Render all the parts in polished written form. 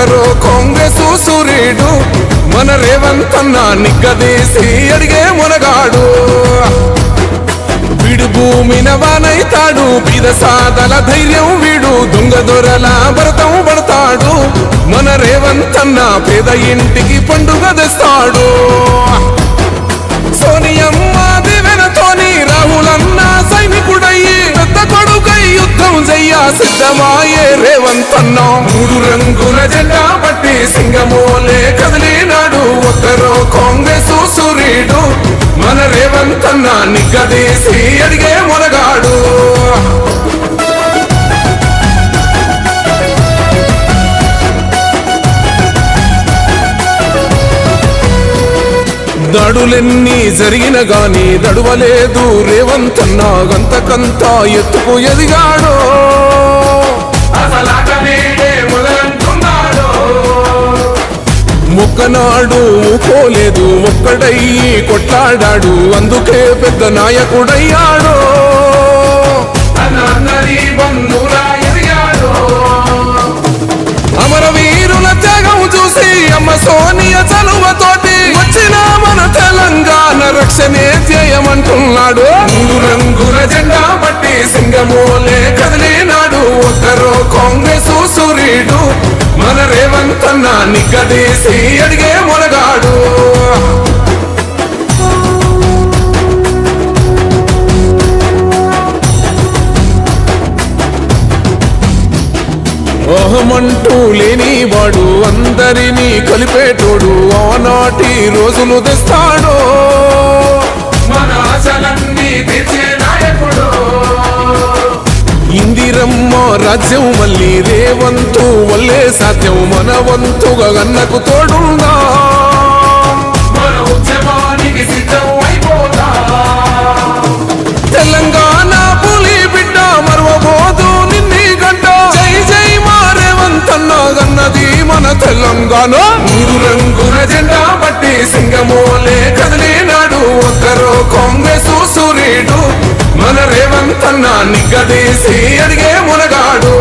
ఒక్కరో కాంగ్రెసు సూర్యుడు మన రేవంత్ అన్న నిగ్గదీసి అడిగే మునగాడు. వీడు భూమిన వానైతాడు, బీద సాదల ధైర్యం వీడు, దొంగ దొరల భరతం పడతాడు. మన రేవంత్ అన్న పేద ఇంటికి పండుగ తెస్తాడు. సోనియమ్మ దివెనతోని రాహులన్న సైనికుడయ్యి పెద్ద కొడుకై యుద్ధం చెయ్య సిద్ధమాయే రేవంత్ అన్న. 3 రంగుల జెండా పట్టి సింగమోలే కదిలినాడు, ఒక్కరో కాంగ్రెసు సూర్యుడు మన రేవంత్ అన్న నిగ్గదీసి అడిగే మునగాడు. దాడులెన్ని జరిగిన గాని దడువలేదు రేవంత్ అన్న, గంతకంతా ఎత్తుకు ఎదిగాడు. మొక్కనాడు ఊకోలేదు, ఒక్కడయ్యి కొట్లాడాడు, అందుకే పెద్ద నాయకుడయ్యాడు. అమరవీరుల త్యాగం చూసి అమ్మ సోనియ చలువతోటి వచ్చిన మన తెలంగాణ రక్షణే చేయమంటున్నాడు. 3 రంగుల జెండా పట్టి సింగమోలే కదిలినాడు, ఒక్కరో కాంగ్రెసు సూర్యుడు మన రేవంత్ అన్న నిగ్గదీసి అడిగే మునగాడు. మోహమంటూ లేనివాడు, అందరినీ కలిపేటోడు, ఆనాటి రోజులు తెస్తాడు. మన ఆశలన్నీ తీర్చే నాయకుడు. ఇందిరమ్మ రాజ్యం మళ్ళీ రేవంతు వల్లే సాధ్యం, మన వంతుగా గన్నకు తోడుందా. మన ఉద్యమానికి సిద్ధం అయిపోతా. తెలంగాణ పులి బిడ్డ మరవబోదు నిన్ని గంట. జై జై మా రేవంత్ అన్న గన్నది మన తెలంగాణ. 3 రంగుల జెండా పట్టి సింగమోలే కదిలినాడు, ఒక్కరో కాంగ్రెసు సూర్యుడు మన రేవంత్ అన్న నిగ్గదీసి అడిగే మునగాడు.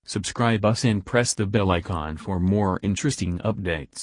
Subscribe us and press the bell icon for more interesting updates.